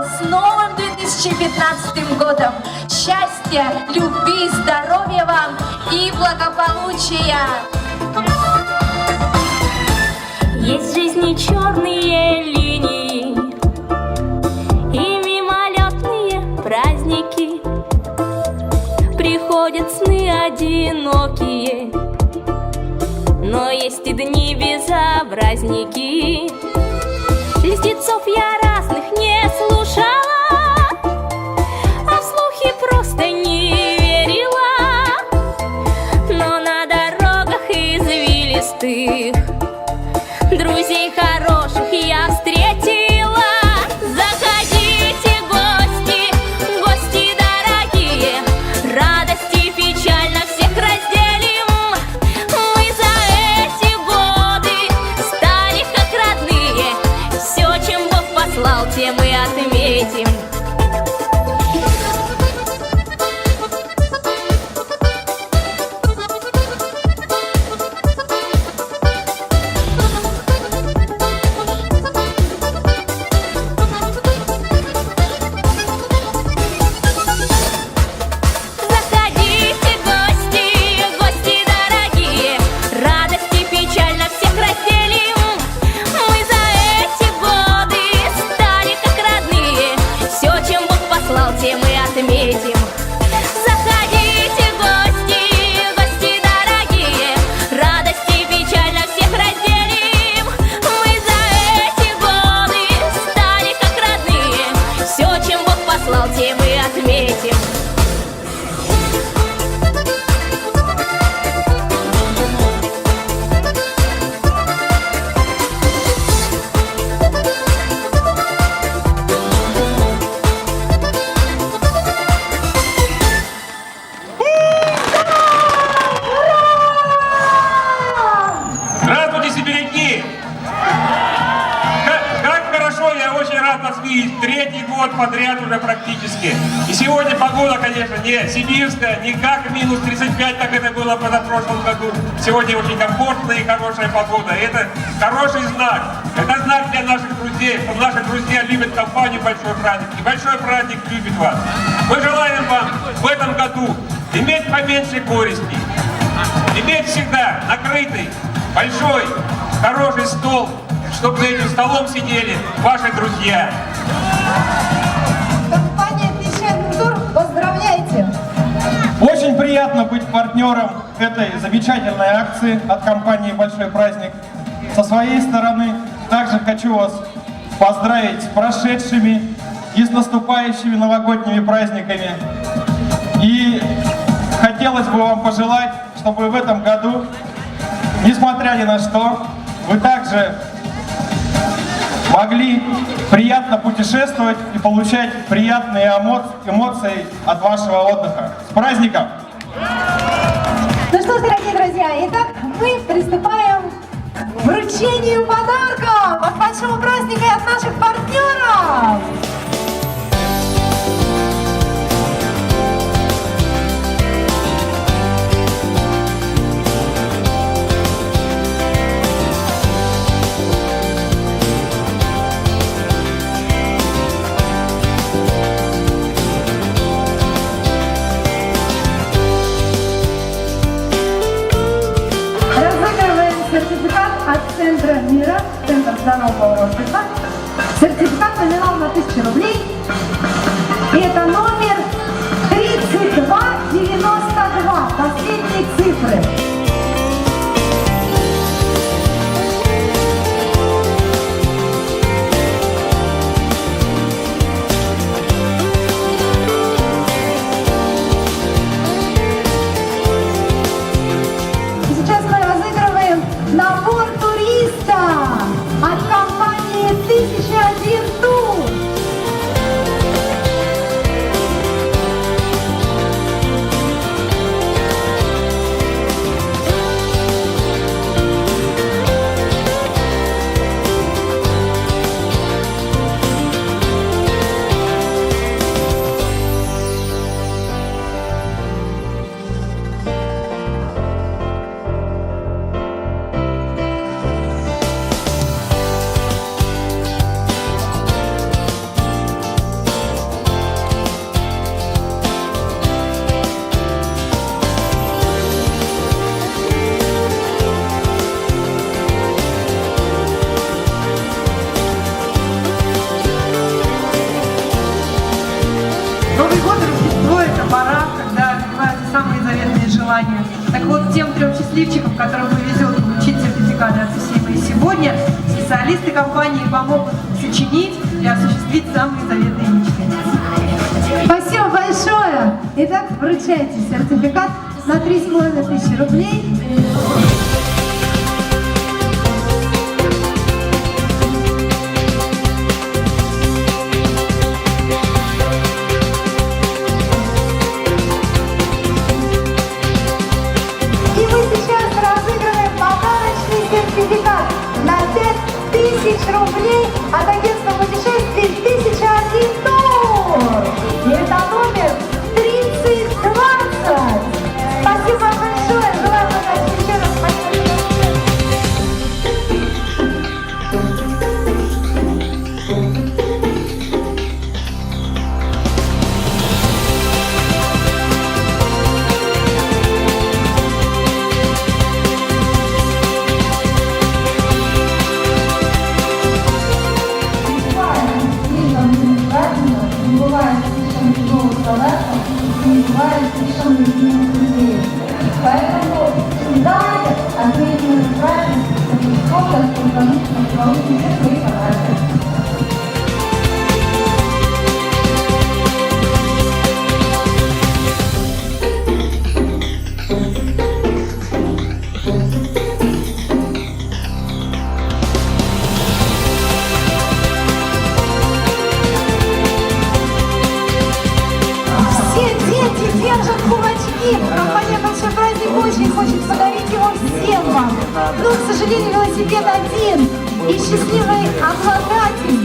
с новым 2015 годом! Счастья, любви, здоровья вам и благополучия! Есть в жизни черные линии и мимолетные праздники. Приходят сны одинокие, но есть и дни безобразники. Льстецов я разных не слушала, а в слухи просто не верила. Но на дорогах извилистых друзей хороших я встретила. Заходите, гости, гости дорогие, радость и печаль на всех разделим. Мы за эти годы стали как родные, все, чем Бог послал, тем и отметим. Тем и отметим. Заходите, гости, гости дорогие, радость и печаль на всех разделим. Мы за эти годы стали как родные, все, чем Бог послал, тем и отметим. Третий год подряд уже практически. И сегодня погода, конечно, не сибирская, не как минус 35, как это было в позапрошлом году. Сегодня очень комфортная и хорошая погода. И это хороший знак. Это знак для наших друзей, что наши друзья любят компанию «Большой праздник». И большой праздник любит вас. Мы желаем вам в этом году иметь поменьше горестей, иметь всегда накрытый, большой, хороший стол, чтобы за этим столом сидели ваши друзья. Компания «Пищевый тур», поздравляйте! Очень приятно быть партнером этой замечательной акции от компании «Большой праздник». Со своей стороны также хочу вас поздравить с прошедшими и с наступающими новогодними праздниками. И хотелось бы вам пожелать, чтобы в этом году, несмотря ни на что, вы также могли приятно путешествовать и получать приятные эмоции от вашего отдыха. С праздником! Ну что ж, дорогие друзья, итак, мы приступаем к вручению подарков от большого праздника и от наших партнеров! Сертификат от Центра мира, Центр здорового общества. Сертификат номинал на 1000 рублей. И это номер 3292, последние цифры. Набор туриста от компании «1001 тур». Новый год и Рождество – это пора, когда сбываются самые заветные желания. Так вот, тем 3 счастливчикам, которым повезет получить сертификаты от CCMA сегодня, специалисты компании помогут сочинить и осуществить самые заветные мечты. Спасибо большое! Итак, вручайте сертификат на 3500 рублей. И мы сейчас разыгрываем подарочный сертификат на 5000 рублей от агентства путешествий 1001 тур. И это номер 3020. Спасибо большое. Желаю удачи еще раз. Не бывает слишком тяжелых салатов, не бывает слишком любимых людей. Поэтому давайте отметим праздник, сколько нужно получить свои подарки. Все дети держат кулачки. Компания «Большой праздник» очень хочет подарить его всем вам. Но, к сожалению, велосипед один и счастливый обладатель.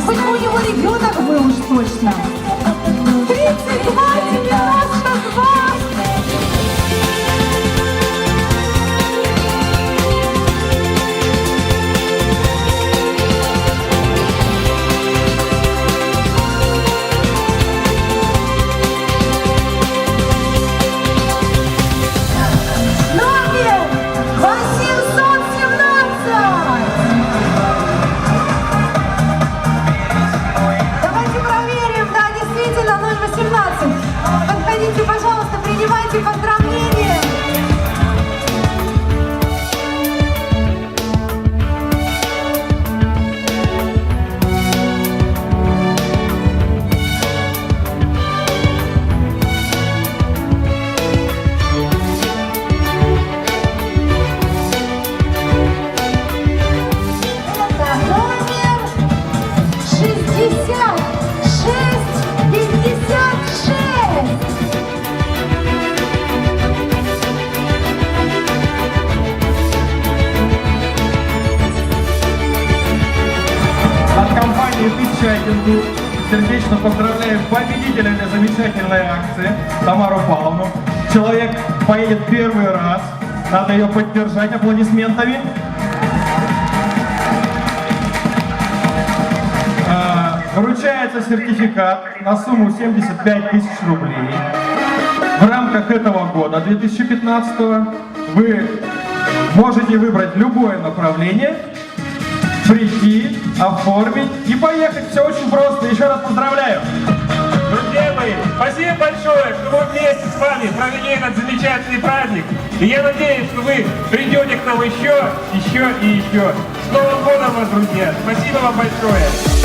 Хоть бы у него ребенок был уж точно. 3292. Номер 817. Давайте проверим, да, действительно, номер 18. Подходите, пожалуйста, принимайте поздравления. Это номер 6656. От компании «1001 тур» сердечно поздравляем победителя этой замечательной акции Тамару Павловну. Человек поедет первый раз. Надо ее поддержать аплодисментами. Вручается сертификат на сумму 75 000 рублей. В рамках этого года, 2015, вы можете выбрать любое направление, прийти, оформить и поехать. Все очень просто. Еще раз поздравляю. Друзья мои, спасибо большое, что мы вместе с вами провели этот замечательный праздник. И я надеюсь, что вы придете к нам еще и еще. С Новым годом вас, друзья! Спасибо вам большое!